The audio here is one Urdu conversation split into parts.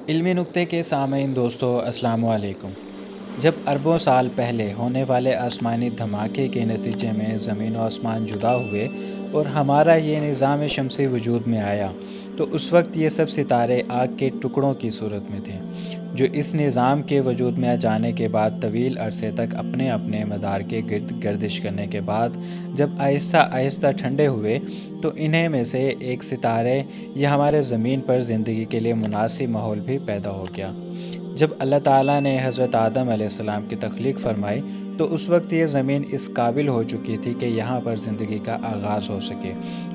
علمی نکتے کے سامعین دوستو السلام علیکم۔ جب اربوں سال پہلے ہونے والے آسمانی دھماکے کے نتیجے میں زمین و آسمان جدا ہوئے اور ہمارا یہ نظام شمسی وجود میں آیا تو اس وقت یہ سب ستارے آگ کے ٹکڑوں کی صورت میں تھے جو اس نظام کے وجود میں آ جانے کے بعد طویل عرصے تک اپنے اپنے مدار کے گرد گردش کرنے کے بعد جب آہستہ آہستہ ٹھنڈے ہوئے تو انہیں میں سے ایک ستارے یہ ہمارے زمین پر زندگی کے لیے مناسب ماحول بھی پیدا ہو گیا۔ جب اللہ تعالیٰ نے حضرت آدم علیہ السلام کی تخلیق فرمائی تو اس وقت یہ زمین اس قابل ہو چکی تھی کہ یہاں پر زندگی کا آغاز ہو سکے۔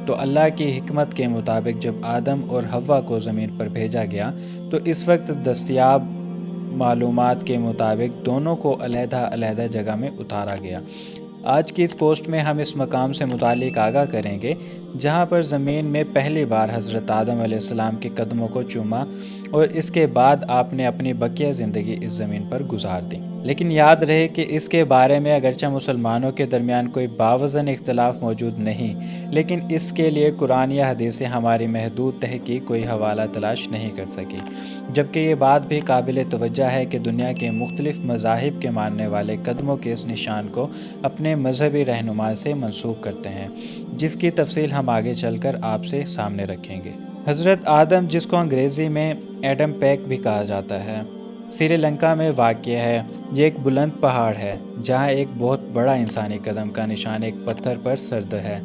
تو اللہ کی حکمت کے مطابق جب آدم اور حوا کو زمین پر بھیجا گیا تو اس وقت دستیاب معلومات کے مطابق دونوں کو علیحدہ علیحدہ جگہ میں اتارا گیا۔ آج کی اس پوسٹ میں ہم اس مقام سے متعلق آگاہ کریں گے جہاں پر زمین میں پہلی بار حضرت آدم علیہ السلام کے قدموں کو چوما اور اس کے بعد آپ نے اپنی بقیہ زندگی اس زمین پر گزار دی۔ لیکن یاد رہے کہ اس کے بارے میں اگرچہ مسلمانوں کے درمیان کوئی باوزن اختلاف موجود نہیں، لیکن اس کے لیے قرآن یا حدیث ہماری محدود تحقیق کوئی حوالہ تلاش نہیں کر سکی، جبکہ یہ بات بھی قابل توجہ ہے کہ دنیا کے مختلف مذاہب کے ماننے والے قدموں کے اس نشان کو اپنے مذہبی رہنما سے منسوب کرتے ہیں، جس کی تفصیل ہم آگے چل کر آپ سے سامنے رکھیں گے۔ حضرت آدم، جس کو انگریزی میں ایڈم پیک بھی کہا جاتا ہے، سری لنکا میں واقع ہے۔ یہ ایک بلند پہاڑ ہے جہاں ایک بہت بڑا انسانی قدم کا نشان ایک پتھر پر سرد ہے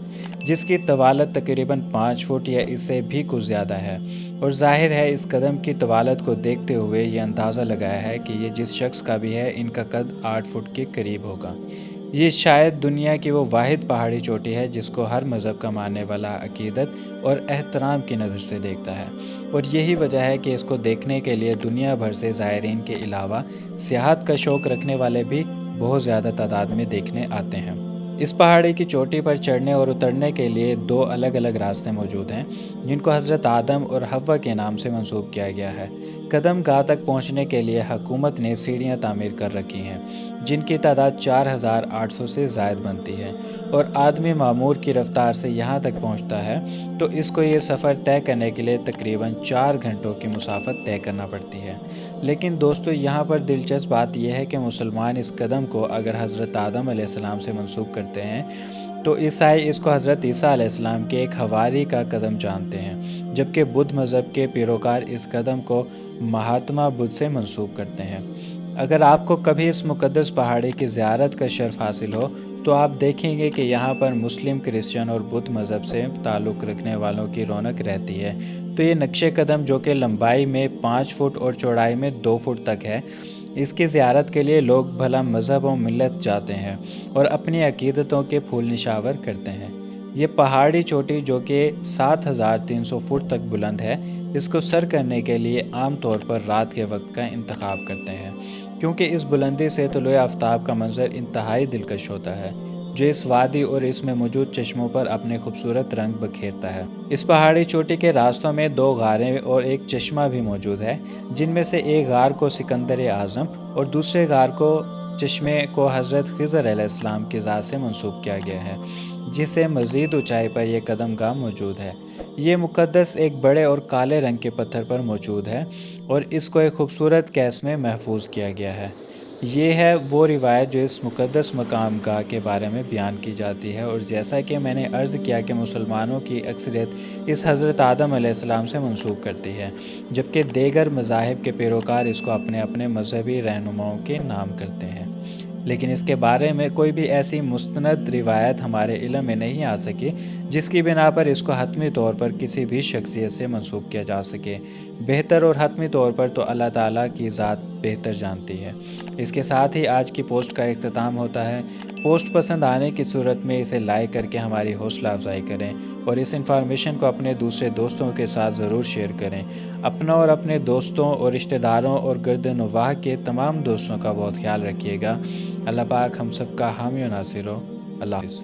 جس کی طوالت تقریباً 5 فٹ یا اس سے بھی کچھ زیادہ ہے، اور ظاہر ہے اس قدم کی طوالت کو دیکھتے ہوئے یہ اندازہ لگایا ہے کہ یہ جس شخص کا بھی ہے ان کا قد 8 فٹ کے قریب ہوگا۔ یہ شاید دنیا کی وہ واحد پہاڑی چوٹی ہے جس کو ہر مذہب کا ماننے والا عقیدت اور احترام کی نظر سے دیکھتا ہے، اور یہی وجہ ہے کہ اس کو دیکھنے کے لیے دنیا بھر سے زائرین کے علاوہ سیاحت کا شوق رکھنے والے بھی بہت زیادہ تعداد میں دیکھنے آتے ہیں۔ اس پہاڑی کی چوٹی پر چڑھنے اور اترنے کے لیے 2 الگ الگ راستے موجود ہیں جن کو حضرت آدم اور حوا کے نام سے منسوب کیا گیا ہے۔ قدم گاہ تک پہنچنے کے لیے حکومت نے سیڑھیاں تعمیر کر رکھی ہیں جن کی تعداد 4800 سے زائد بنتی ہے، اور آدمی معمور کی رفتار سے یہاں تک پہنچتا ہے تو اس کو یہ سفر طے کرنے کے لیے تقریباً 4 گھنٹوں کی مسافت طے کرنا پڑتی ہے۔ لیکن دوستو، یہاں پر دلچسپ بات یہ ہے کہ مسلمان اس قدم کو اگر حضرت آدم علیہ السلام سے منسوب کرتے ہیں تو عیسائی اس کو حضرت عیسیٰ علیہ السلام کے ایک حواری کا قدم جانتے ہیں، جبکہ بدھ مذہب کے پیروکار اس قدم کو مہاتما بدھ سے منسوب کرتے ہیں۔ اگر آپ کو کبھی اس مقدس پہاڑی کی زیارت کا شرف حاصل ہو تو آپ دیکھیں گے کہ یہاں پر مسلم، کرسچن اور بدھ مذہب سے تعلق رکھنے والوں کی رونق رہتی ہے۔ تو یہ نقش قدم جو کہ لمبائی میں 5 فٹ اور چوڑائی میں 2 فٹ تک ہے، اس کی زیارت کے لیے لوگ بھلا مذہب و ملت جاتے ہیں اور اپنی عقیدتوں کے پھول نشاور کرتے ہیں۔ یہ پہاڑی چوٹی جو کہ 7300 فٹ تک بلند ہے، اس کو سر کرنے کے لیے عام طور پر رات کے وقت کا انتخاب کرتے ہیں، کیونکہ اس بلندی سے طلوع آفتاب کا منظر انتہائی دلکش ہوتا ہے جو اس وادی اور اس میں موجود چشموں پر اپنے خوبصورت رنگ بکھیرتا ہے۔ اس پہاڑی چوٹی کے راستوں میں 2 غاریں اور ایک چشمہ بھی موجود ہے، جن میں سے ایک غار کو سکندر اعظم اور دوسرے غار کو چشمے کو حضرت خضر علیہ السلام کی ذات سے منسوب کیا گیا ہے، جس سے مزید اونچائی پر یہ قدم گاہ موجود ہے۔ یہ مقدس ایک بڑے اور کالے رنگ کے پتھر پر موجود ہے اور اس کو ایک خوبصورت کیس میں محفوظ کیا گیا ہے۔ یہ ہے وہ روایت جو اس مقدس مقام گاہ کے بارے میں بیان کی جاتی ہے، اور جیسا کہ میں نے عرض کیا کہ مسلمانوں کی اکثریت اس حضرت آدم علیہ السلام سے منسوب کرتی ہے، جبکہ دیگر مذاہب کے پیروکار اس کو اپنے اپنے مذہبی رہنماؤں کے نام کرتے ہیں۔ لیکن اس کے بارے میں کوئی بھی ایسی مستند روایت ہمارے علم میں نہیں آ سکی جس کی بنا پر اس کو حتمی طور پر کسی بھی شخصیت سے منسوب کیا جا سکے۔ بہتر اور حتمی طور پر تو اللہ تعالیٰ کی ذات بہتر جانتی ہے۔ اس کے ساتھ ہی آج کی پوسٹ کا اختتام ہوتا ہے۔ پوسٹ پسند آنے کی صورت میں اسے لائک کر کے ہماری حوصلہ افزائی کریں اور اس انفارمیشن کو اپنے دوسرے دوستوں کے ساتھ ضرور شیئر کریں۔ اپنا اور اپنے دوستوں اور رشتہ داروں اور گرد نواح کے تمام دوستوں کا بہت خیال رکھیے گا۔ اللہ پاک ہم سب کا حامی و ناصر ہو۔ اللہ حافظ۔